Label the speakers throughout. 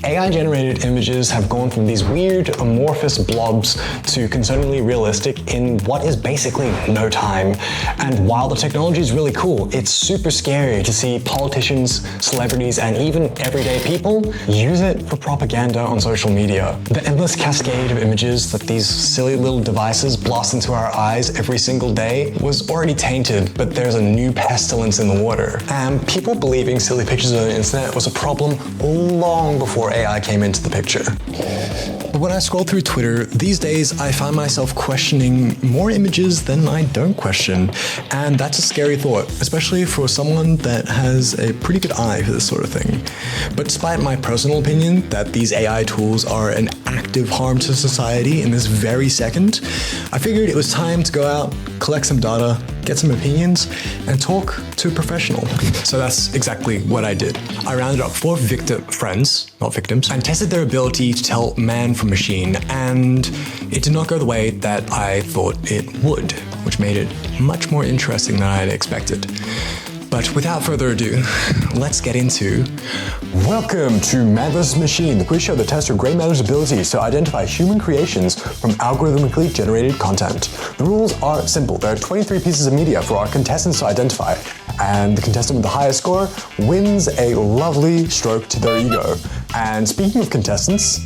Speaker 1: AI-generated images have gone from these weird amorphous blobs to concerningly realistic in what is basically no time. And while the technology is really cool, it's super scary to see politicians, celebrities, and even everyday people use it for propaganda on social media. The endless cascade of images that these silly little devices blast into our eyes every single day was already tainted, but there's a new pestilence in the water. And people believing silly pictures on the internet was a problem long before AI came into the picture. But when I scroll through Twitter, these days I find myself questioning more images than I don't question. And that's a scary thought, especially for someone that has a pretty good eye for this sort of thing. But despite my personal opinion that these AI tools are an active harm to society in this very second, I figured it was time to go out, collect some data, get some opinions, and talk to a professional. So that's exactly what I did. I rounded up 4 friends, not victims, and tested their ability to tell man from machine, and it did not go the way that I thought it would, which made it much more interesting than I had expected. But without further ado, let's get into... Welcome to Man vs. Machine, the quiz show that tests your grey matter's abilities to identify human creations from algorithmically generated content. The rules are simple. There are 23 pieces of media for our contestants to identify, and the contestant with the highest score wins a lovely stroke to their ego. And speaking of contestants,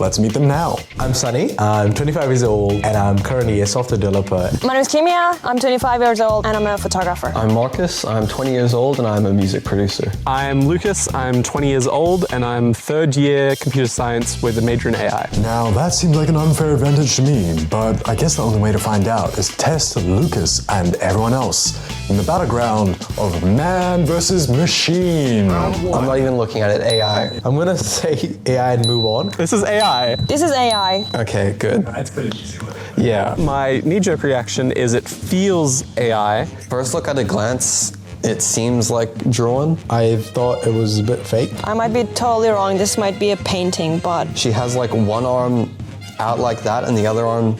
Speaker 1: let's meet them now.
Speaker 2: I'm Sunny, I'm 25 years old, and I'm currently a software developer.
Speaker 3: My name is Kimia, I'm 25 years old, and I'm a photographer.
Speaker 4: I'm Marcus, I'm 20 years old, and I'm a music producer.
Speaker 5: I'm Lucas, I'm 20 years old, and I'm third year computer science with a major in AI.
Speaker 1: Now that seems like an unfair advantage to me, but I guess the only way to find out is test Lucas and everyone else in the battleground of Man vs. Machine.
Speaker 4: I'm not even looking at it, AI.
Speaker 2: I'm gonna say AI and move on.
Speaker 5: This is AI.
Speaker 3: This is AI.
Speaker 4: Okay, good.
Speaker 1: That's pretty easy.
Speaker 5: Yeah. My knee-jerk reaction is it feels AI.
Speaker 4: First look at a glance, it seems like drawn.
Speaker 2: I thought it was a bit fake.
Speaker 3: I might be totally wrong, this might be a painting, but...
Speaker 4: She has like one arm out like that and the other arm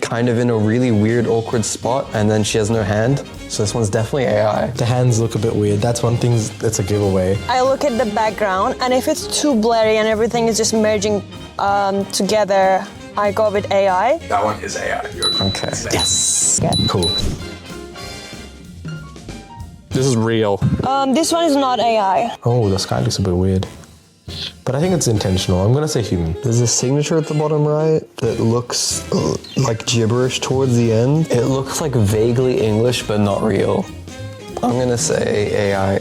Speaker 4: kind of in a really weird, awkward spot, and then she has no hand. So this one's definitely AI.
Speaker 2: The hands look a bit weird. That's one thing that's a giveaway.
Speaker 3: I look at the background, and if it's too blurry and everything is just merging together, I go with AI.
Speaker 1: That one is AI.
Speaker 4: Okay.
Speaker 2: Yes!
Speaker 3: Good.
Speaker 2: Cool.
Speaker 5: This is real.
Speaker 3: This one is not AI.
Speaker 2: Oh, the sky looks a bit weird. But I think it's intentional. I'm gonna say human.
Speaker 4: There's a signature at the bottom right that looks like gibberish towards the end. It looks like vaguely English, but not real. I'm gonna say AI.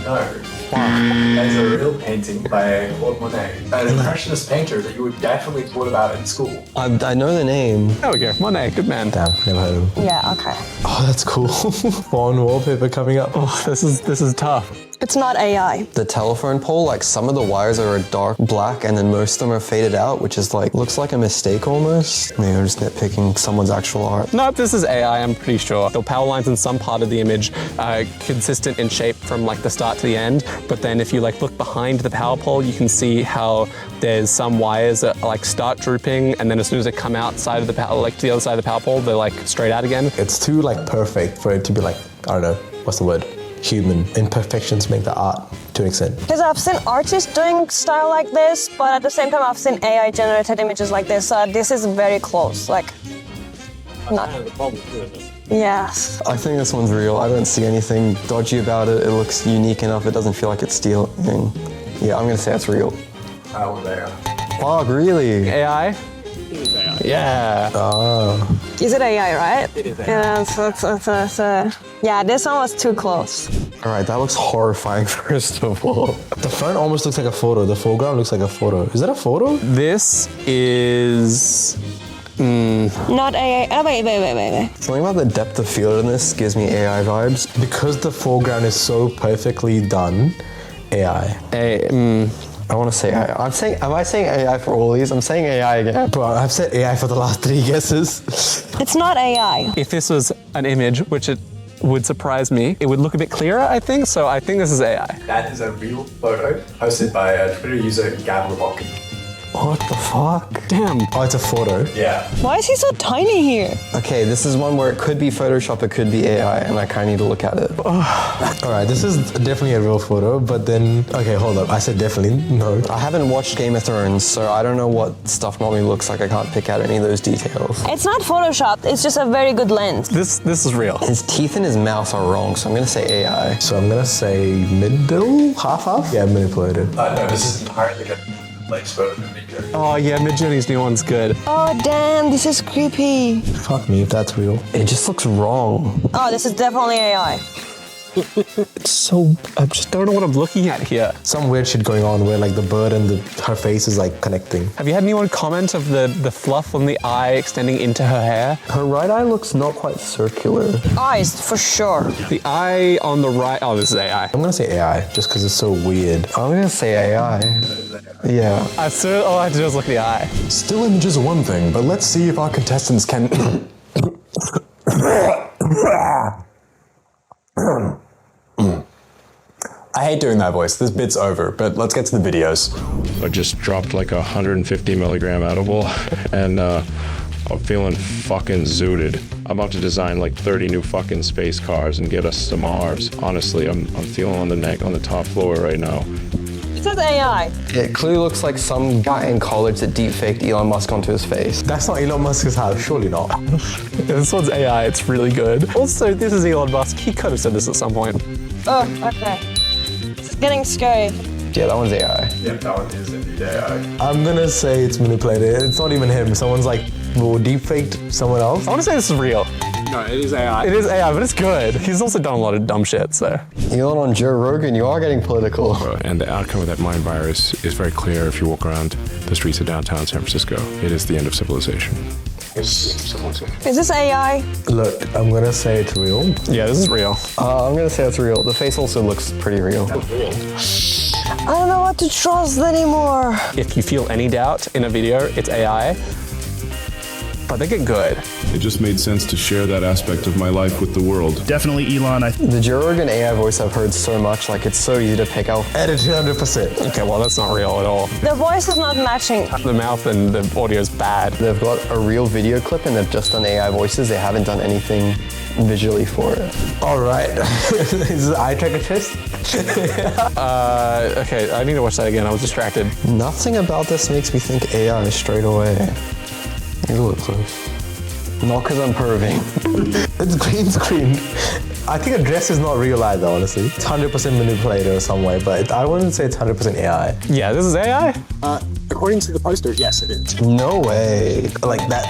Speaker 1: No. That's a real painting by Claude Monet, an impressionist painter that you would definitely thought about in school.
Speaker 4: I know the name.
Speaker 5: There we go. Monet, good man.
Speaker 2: Damn, never heard of him.
Speaker 3: Yeah, okay.
Speaker 2: Oh, that's cool. Phone wallpaper coming up.
Speaker 5: Oh, this is tough.
Speaker 3: It's not AI.
Speaker 4: The telephone pole, like some of the wires are a dark black and then most of them are faded out, which is like, looks like a mistake almost. Maybe I'm just nitpicking someone's actual art.
Speaker 5: Nope, this is AI, I'm pretty sure. The power lines in some part of the image are consistent in shape from like the start to the end, but then if you like look behind the power pole, you can see how there's some wires that like start drooping, and then as soon as they come outside of the power, like to the other side of the power pole, they're like straight out again.
Speaker 2: It's too like perfect for it to be like, I don't know, what's the word? Human. Imperfections make the art to an extent.
Speaker 3: Because I've seen artists doing style like this, but at the same time I've seen AI generated images like this, so this is very close, like... Not... Yes.
Speaker 4: I think this one's real. I don't see anything dodgy about it. It looks unique enough. It doesn't feel like it's stealing. Yeah, I'm gonna say it's real.
Speaker 1: That one there.
Speaker 4: Fuck, really?
Speaker 5: AI? Yeah.
Speaker 2: Oh.
Speaker 3: Is it AI, right?
Speaker 1: It is AI.
Speaker 3: Yeah, yeah, this one was too close.
Speaker 4: All right, that looks horrifying, first of all.
Speaker 2: The front almost looks like a photo. The foreground looks like a photo. Is that a photo?
Speaker 5: This is...
Speaker 3: Not AI. Oh, wait.
Speaker 4: Something about the depth of field in this gives me AI vibes.
Speaker 2: Because the foreground is so perfectly done, AI.
Speaker 4: I want to say AI. Am I saying AI for all these? I'm saying AI again.
Speaker 2: Bro, I've said AI for the last 3 guesses.
Speaker 3: It's not AI.
Speaker 5: If this was an image, which it would surprise me, it would look a bit clearer, I think, so I think this is AI.
Speaker 1: That is a real photo posted by a Twitter user, Gab Robok.
Speaker 4: What the fuck?
Speaker 5: Damn.
Speaker 2: Oh, it's a photo.
Speaker 1: Yeah.
Speaker 3: Why is he so tiny here?
Speaker 4: Okay, this is one where it could be Photoshop, it could be AI, and I kind of need to look at it.
Speaker 2: All right, this is definitely a real photo, but then, okay, hold up. I said definitely, no.
Speaker 4: I haven't watched Game of Thrones, so I don't know what stuff normally looks like. I can't pick out any of those details.
Speaker 3: It's not photoshopped, it's just a very good lens.
Speaker 5: This is real.
Speaker 4: His teeth in his mouth are wrong, so I'm gonna say AI.
Speaker 2: So I'm gonna say middle, half? Yeah, manipulated.
Speaker 1: No, this is entirely good. Photo from Midjourney.
Speaker 5: Oh yeah, Midjourney's new one's good.
Speaker 3: Oh damn, this is creepy.
Speaker 2: Fuck me if that's real.
Speaker 4: It just looks wrong.
Speaker 3: Oh, this is definitely AI.
Speaker 5: It's so, I just don't know what I'm looking at here.
Speaker 2: Some weird shit going on where like the bird and her face is like connecting.
Speaker 5: Have you had anyone comment of the fluff on the eye extending into her hair?
Speaker 4: Her right eye looks not quite circular.
Speaker 3: Eyes, for sure.
Speaker 5: The eye on the right, oh, this is AI.
Speaker 2: I'm gonna say AI just because it's so weird.
Speaker 4: I'm gonna say AI. Yeah.
Speaker 5: All I had to do was look at the eye.
Speaker 1: Still images are one thing, but let's see if our contestants can... I hate doing that voice. This bit's over, but let's get to the videos.
Speaker 6: I just dropped like 150 milligram edible and I'm feeling fucking zooted. I'm about to design like 30 new fucking space cars and get us to Mars. Honestly, I'm feeling on the top floor right now.
Speaker 3: It says AI.
Speaker 4: It clearly looks like some guy in college that deepfaked Elon Musk onto his face.
Speaker 2: That's not Elon Musk's house, surely not.
Speaker 5: This one's AI, it's really good. Also, this is Elon Musk. He could have said this at some point.
Speaker 3: Oh, okay. It's getting scary.
Speaker 4: Yeah, that one's AI.
Speaker 1: Yeah, that one is indeed AI.
Speaker 2: I'm gonna say it's manipulated. It's not even him. Someone's like, well, deepfaked someone else.
Speaker 5: I want to say this is real. No, it is AI. It is AI, but it's good. He's also done a lot of dumb shit, so.
Speaker 4: Elon on Joe Rogan, you are getting political.
Speaker 6: And the outcome of that mind virus is very clear if you walk around the streets of downtown San Francisco. It is the end of civilization.
Speaker 3: Is this AI?
Speaker 2: Look, I'm gonna say it's real.
Speaker 5: Yeah, this is real.
Speaker 4: I'm gonna say it's real. The face also looks pretty real.
Speaker 3: I don't know what to trust anymore.
Speaker 5: If you feel any doubt in a video, it's AI. But they get good.
Speaker 7: It just made sense to share that aspect of my life with the world.
Speaker 8: Definitely Elon.
Speaker 4: The Joe Rogan AI voice I've heard so much, like it's so easy to pick out.
Speaker 2: Edited 100%.
Speaker 5: Okay, well, that's not real at all.
Speaker 3: The voice is not matching.
Speaker 5: The mouth and the audio is bad.
Speaker 4: They've got a real video clip and they've just done AI voices. They haven't done anything visually for it.
Speaker 2: All right. Is this an eye tracker test?
Speaker 5: Okay, I need to watch that again. I was distracted.
Speaker 4: Nothing about this makes me think AI straight away. You look close. Not because I'm perving.
Speaker 2: It's green screen. I think a dress is not real either, honestly. It's 100% manipulated in some way, but I wouldn't say it's 100% AI.
Speaker 5: Yeah, this is AI?
Speaker 1: According to the poster, yes, it is.
Speaker 4: No way.
Speaker 2: Like that,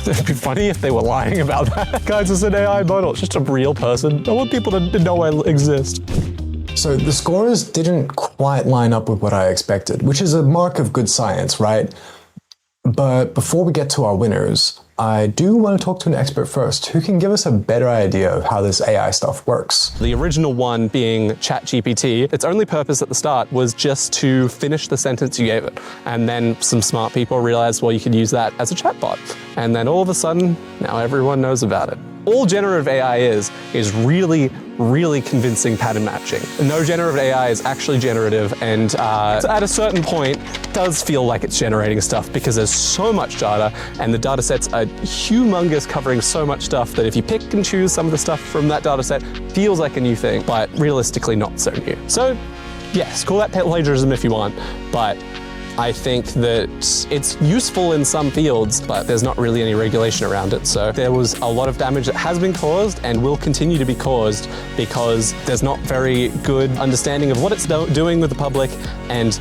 Speaker 5: It'd be funny if they were lying about that. Guys, it's an AI model. It's just a real person. I want people to know I exist.
Speaker 1: So the scores didn't quite line up with what I expected, which is a mark of good science, right? But before we get to our winners, I do want to talk to an expert first who can give us a better idea of how this AI stuff works.
Speaker 5: The original one being ChatGPT, its only purpose at the start was just to finish the sentence you gave it. And then some smart people realized, well, you could use that as a chatbot. And then all of a sudden, now everyone knows about it. All generative AI is really, really convincing pattern matching. No generative AI is actually generative, and at a certain point, does feel like it's generating stuff because there's so much data, and the data sets are humongous, covering so much stuff that if you pick and choose some of the stuff from that data set, feels like a new thing, but realistically not so new. So yes, call that plagiarism if you want, but I think that it's useful in some fields, but there's not really any regulation around it. So there was a lot of damage that has been caused and will continue to be caused because there's not very good understanding of what it's doing with the public, and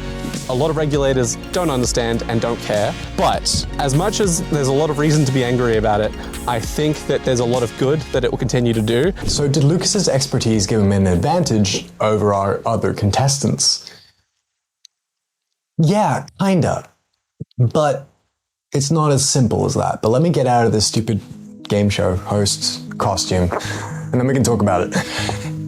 Speaker 5: a lot of regulators don't understand and don't care. But as much as there's a lot of reason to be angry about it, I think that there's a lot of good that it will continue to do.
Speaker 1: So did Lucas's expertise give him an advantage over our other contestants? Yeah, kinda. But it's not as simple as that. But let me get out of this stupid game show host costume, and then we can talk about it.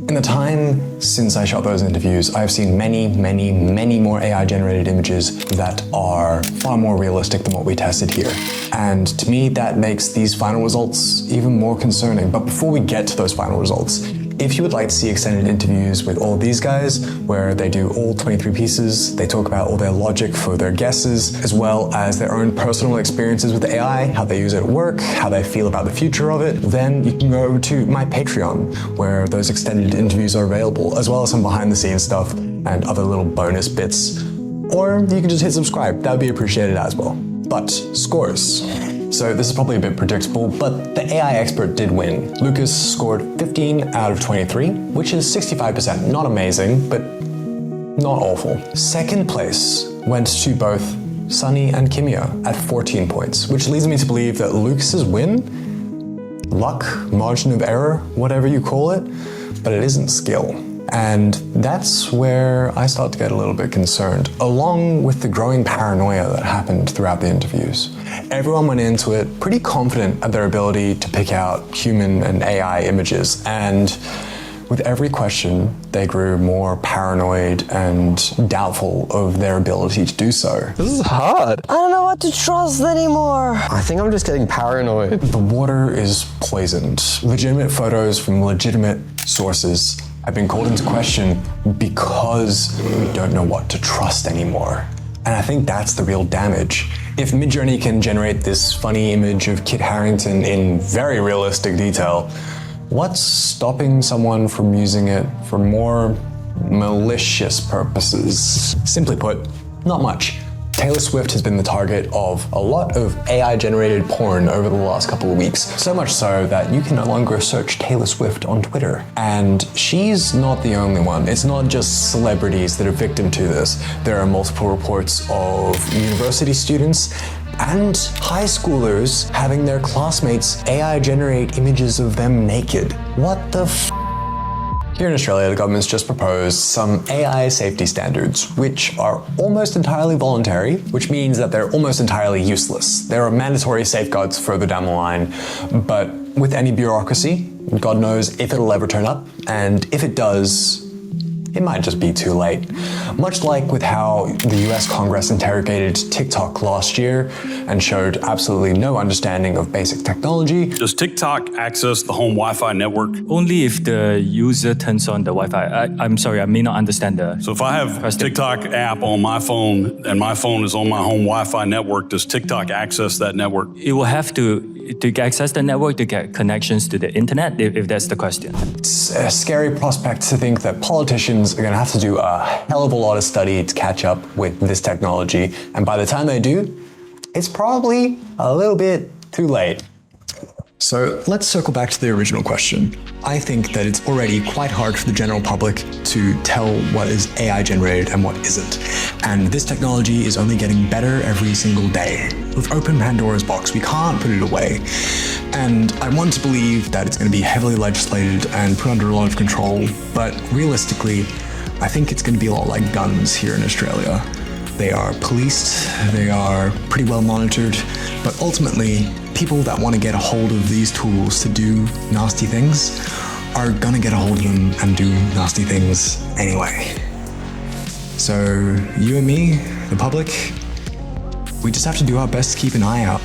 Speaker 1: In the time since I shot those interviews, I've seen many, many, many more AI-generated images that are far more realistic than what we tested here. And to me, that makes these final results even more concerning. But before we get to those final results, If you would like to see extended interviews with all these guys, where they do all 23 pieces, they talk about all their logic for their guesses, as well as their own personal experiences with AI, how they use it at work, how they feel about the future of it, then you can go over to my Patreon, where those extended interviews are available, as well as some behind the scenes stuff and other little bonus bits. Or you can just hit subscribe, that would be appreciated as well. But scores. So this is probably a bit predictable, but the AI expert did win. Lucas scored 15 out of 23, which is 65%. Not amazing, but not awful. Second place went to both Sunny and Kimia at 14 points, which leads me to believe that Lucas's win, luck, margin of error, whatever you call it, but it isn't skill. And that's where I start to get a little bit concerned, along with the growing paranoia that happened throughout the interviews. Everyone went into it pretty confident at their ability to pick out human and AI images, and with every question, they grew more paranoid and doubtful of their ability to do so.
Speaker 4: This is hard.
Speaker 3: I don't know what to trust anymore.
Speaker 4: I think I'm just getting paranoid.
Speaker 1: The water is poisoned. Legitimate photos from legitimate sources have been called into question because we don't know what to trust anymore. And I think that's the real damage. If Midjourney can generate this funny image of Kit Harington in very realistic detail, what's stopping someone from using it for more malicious purposes? Simply put, not much. Taylor Swift has been the target of a lot of AI-generated porn over the last couple of weeks. So much so that you can no longer search Taylor Swift on Twitter. And she's not the only one. It's not just celebrities that are victim to this. There are multiple reports of university students and high schoolers having their classmates AI generate images of them naked. What the f? Here in Australia, the government's just proposed some AI safety standards, which are almost entirely voluntary, which means that they're almost entirely useless. There are mandatory safeguards further down the line, but with any bureaucracy, God knows if it'll ever turn up, and if it does, it might just be too late. Much like with how the US Congress interrogated TikTok last year and showed absolutely no understanding of basic technology.
Speaker 8: Does TikTok access the home Wi-Fi network?
Speaker 9: Only if the user turns on the Wi-Fi. I'm sorry, I may not understand the...
Speaker 8: So if I have a TikTok app on my phone and my phone is on my home Wi-Fi network, does TikTok access that network?
Speaker 9: It will have to access the network to get connections to the internet, if that's the question.
Speaker 1: It's a scary prospect to think that politicians are going to have to do a hell of a lot of study to catch up with this technology, and by the time they do, it's probably a little bit too late. So let's circle back to the original question. I think that it's already quite hard for the general public to tell what is AI generated and what isn't. And this technology is only getting better every single day. We've opened Pandora's box, we can't put it away. And I want to believe that it's going to be heavily legislated and put under a lot of control, but realistically, I think it's going to be a lot like guns here in Australia. They are policed, they are pretty well monitored, but ultimately, people that want to get a hold of these tools to do nasty things are gonna get a hold of them and do nasty things anyway. So you and me, the public, we just have to do our best to keep an eye out.